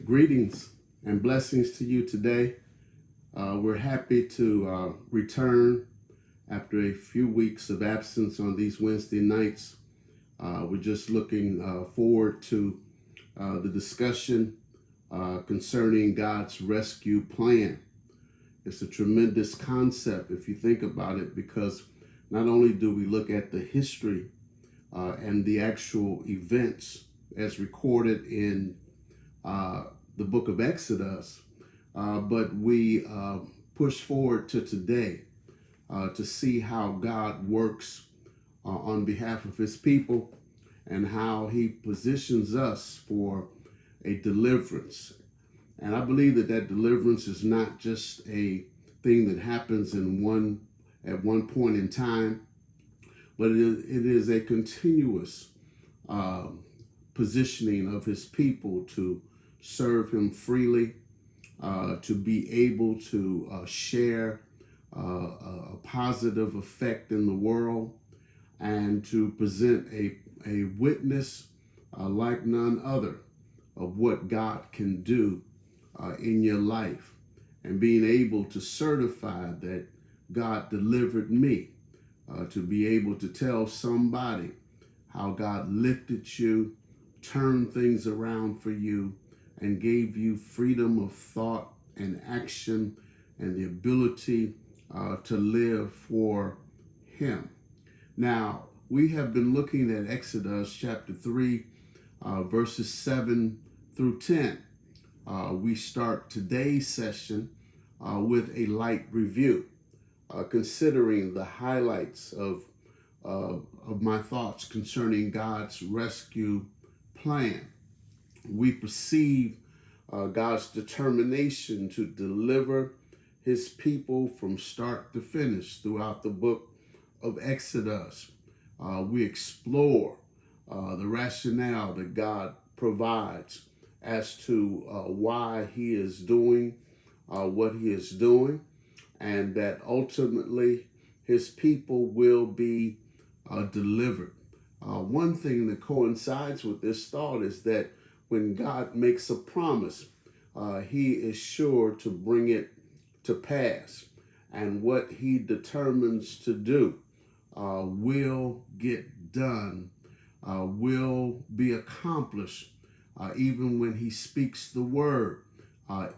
Greetings and blessings to you today. We're happy to return after a few weeks of absence on these Wednesday nights. We're just looking forward to the discussion concerning God's rescue plan. It's a tremendous concept if you think about it, because not only do we look at the history and the actual events as recorded in the book of Exodus, but we push forward to today to see how God works on behalf of his people and how he positions us for a deliverance. And I believe that deliverance is not just a thing that happens at one point in time, but it is a continuous uh, positioning of his people to serve him freely, to be able to share a positive effect in the world, and to present a witness like none other of what God can do in your life, and being able to certify that God delivered me, to be able to tell somebody how God lifted you, turned things around for you, and gave you freedom of thought and action and the ability to live for him. Now, we have been looking at Exodus chapter 3, verses 7 through 10. We start today's session with a light review, considering the highlights of my thoughts concerning God's rescue plan. We perceive God's determination to deliver his people from start to finish throughout the book of Exodus. We explore the rationale that God provides as to why he is doing what he is doing, and that ultimately his people will be delivered. One thing that coincides with this thought is that when God makes a promise, he is sure to bring it to pass. And what he determines to do will get done, will be accomplished. Even when he speaks the word,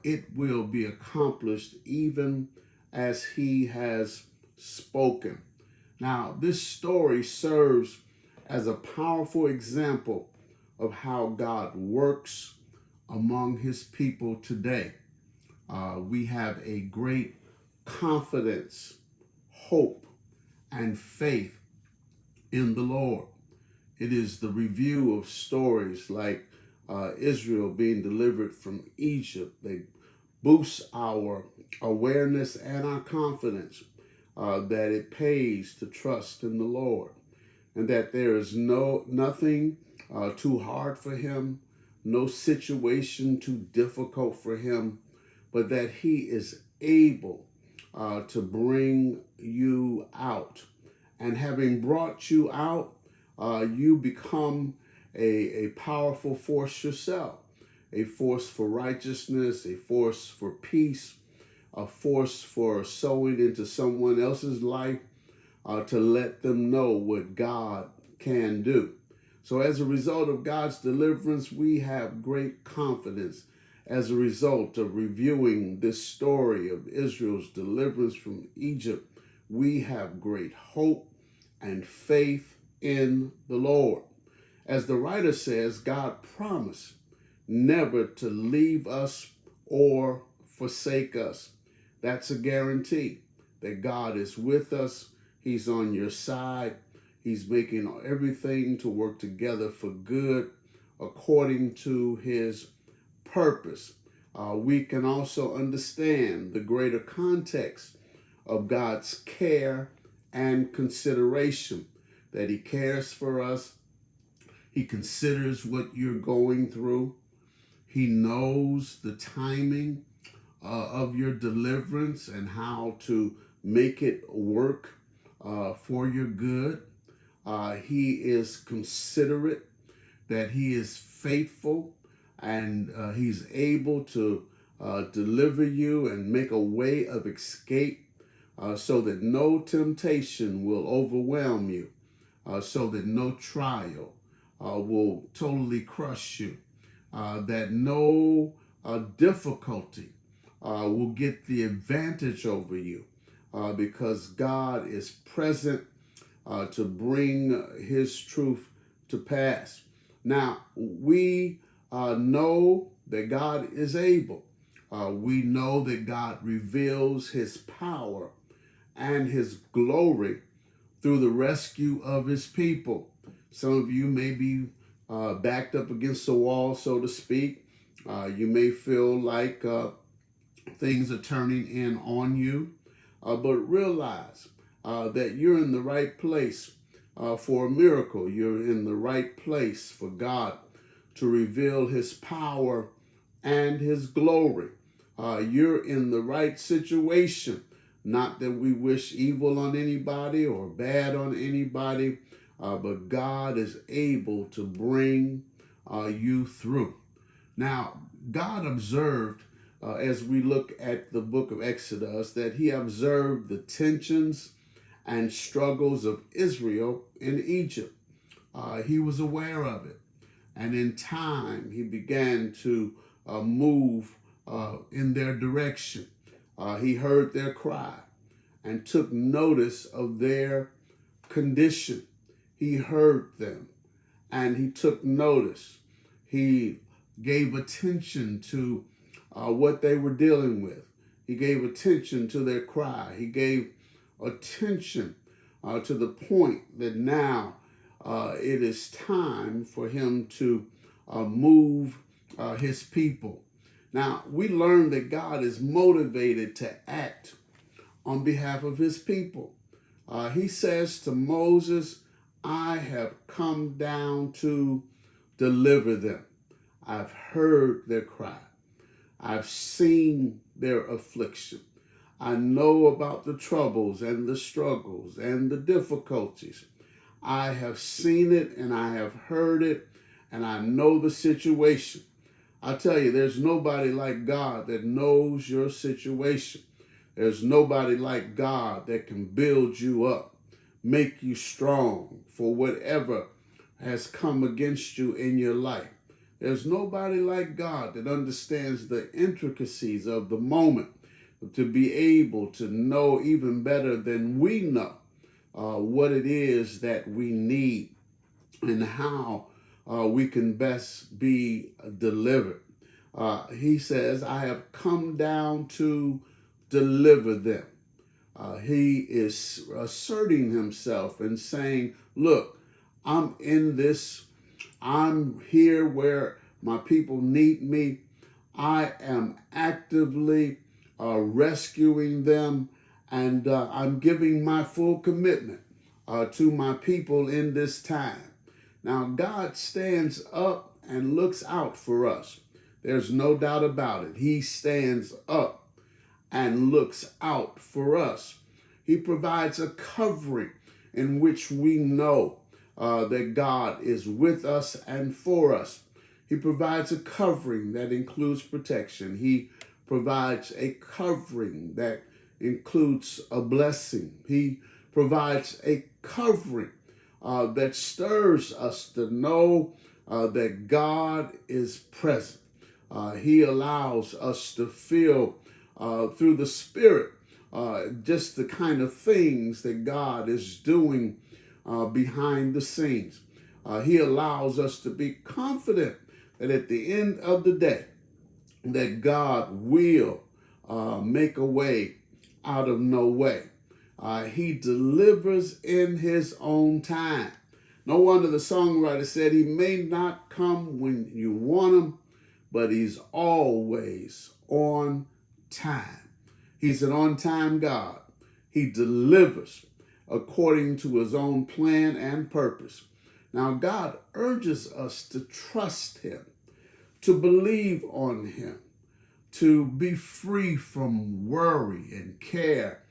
it will be accomplished even as he has spoken. Now, this story serves as a powerful example of how God works among his people today. We have a great confidence, hope, and faith in the Lord. It is the review of stories like Israel being delivered from Egypt. They boost our awareness and our confidence that it pays to trust in the Lord, and that there is nothing too hard for him, no situation too difficult for him, but that he is able to bring you out. And having brought you out, you become a powerful force yourself, a force for righteousness, a force for peace, a force for sowing into someone else's life, to let them know what God can do. So as a result of God's deliverance, we have great confidence. As a result of reviewing this story of Israel's deliverance from Egypt, we have great hope and faith in the Lord. As the writer says, God promised never to leave us or forsake us. That's a guarantee that God is with us. He's on your side. He's making everything to work together for good according to his purpose. We can also understand the greater context of God's care and consideration, that he cares for us. He considers what you're going through. He knows the timing of your deliverance and how to make it work for your good. He is considerate, that he is faithful, and he's able to deliver you and make a way of escape so that no temptation will overwhelm you, so that no trial will totally crush you, that no difficulty will get the advantage over you, because God is present to bring his truth to pass. Now, we know that God is able. We know that God reveals his power and his glory through the rescue of his people. Some of you may be backed up against the wall, so to speak. You may feel like things are turning in on you, but realize that you're in the right place for a miracle. You're in the right place for God to reveal his power and his glory. You're in the right situation. Not that we wish evil on anybody or bad on anybody, but God is able to bring you through. Now, God observed, as we look at the book of Exodus, that he observed the tensions and struggles of Israel in Egypt. He was aware of it. And in time, he began to move in their direction. He heard their cry and took notice of their condition. He heard them and he took notice. He gave attention to what they were dealing with. He gave attention to their cry. He gave attention to the point that now it is time for him to move his people. Now, we learn that God is motivated to act on behalf of his people. He says to Moses, I have come down to deliver them. I've heard their cry. I've seen their affliction. I know about the troubles and the struggles and the difficulties. I have seen it and I have heard it and I know the situation. I tell you, there's nobody like God that knows your situation. There's nobody like God that can build you up, make you strong for whatever has come against you in your life. There's nobody like God that understands the intricacies of the moment to be able to know even better than we know what it is that we need and how we can best be delivered. He says, I have come down to deliver them. He is asserting himself and saying, look, I'm in this. I'm here where my people need me. I am actively rescuing them, and I'm giving my full commitment to my people in this time. Now, God stands up and looks out for us. There's no doubt about it. He stands up and looks out for us. He provides a covering in which we know that God is with us and for us. He provides a covering that includes protection. He provides a covering that includes a blessing. He provides a covering that stirs us to know that God is present. He allows us to feel through the Spirit just the kind of things that God is doing behind the scenes. He allows us to be confident that at the end of the day, that God will make a way out of no way. He delivers in his own time. No wonder the songwriter said he may not come when you want him, but he's always on time. He's an on-time God. He delivers according to his own plan and purpose. Now, God urges us to trust him, to believe on him, to be free from worry and care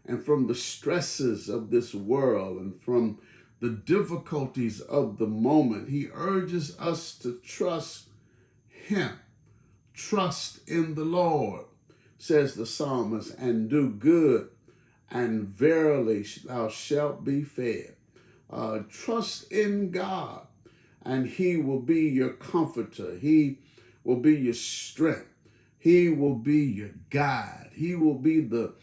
and from the stresses of this world and from the difficulties of the moment. He urges us to trust him. Trust in the Lord, says the psalmist, and do good, and verily thou shalt be fed. Trust in God, and he will be your comforter. He will be your strength. He will be your guide. He will be the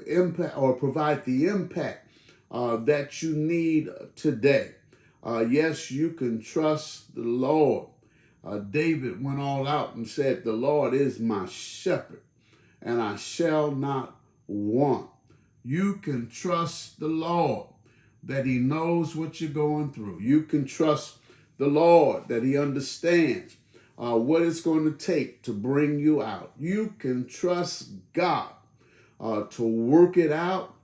impact, or provide the impact that you need today. Yes, you can trust the Lord. David went all out and said, "The Lord is my shepherd, and I shall not want." You can trust the Lord that he knows what you're going through. You can trust the Lord that he understands what it's going to take to bring you out. You can trust God to work it out,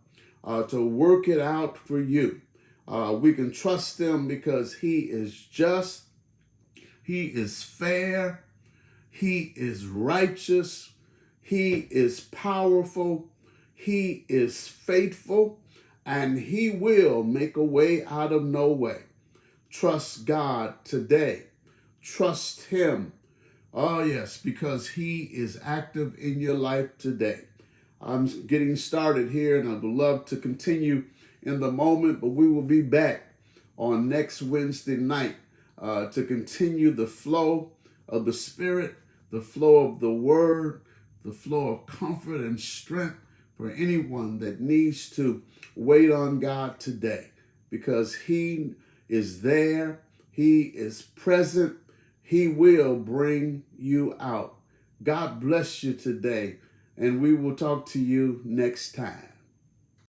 for you. We can trust him because he is just, he is fair, he is righteous, he is powerful, he is faithful, and he will make a way out of no way. Trust God today. Trust him. Oh, yes, because he is active in your life today. I'm getting started here, and I would love to continue in the moment, but we will be back on next Wednesday night to continue the flow of the Spirit, the flow of the Word, the flow of comfort and strength for anyone that needs to wait on God today, because he is there, he is present, he will bring you out. God bless you today, and we will talk to you next time.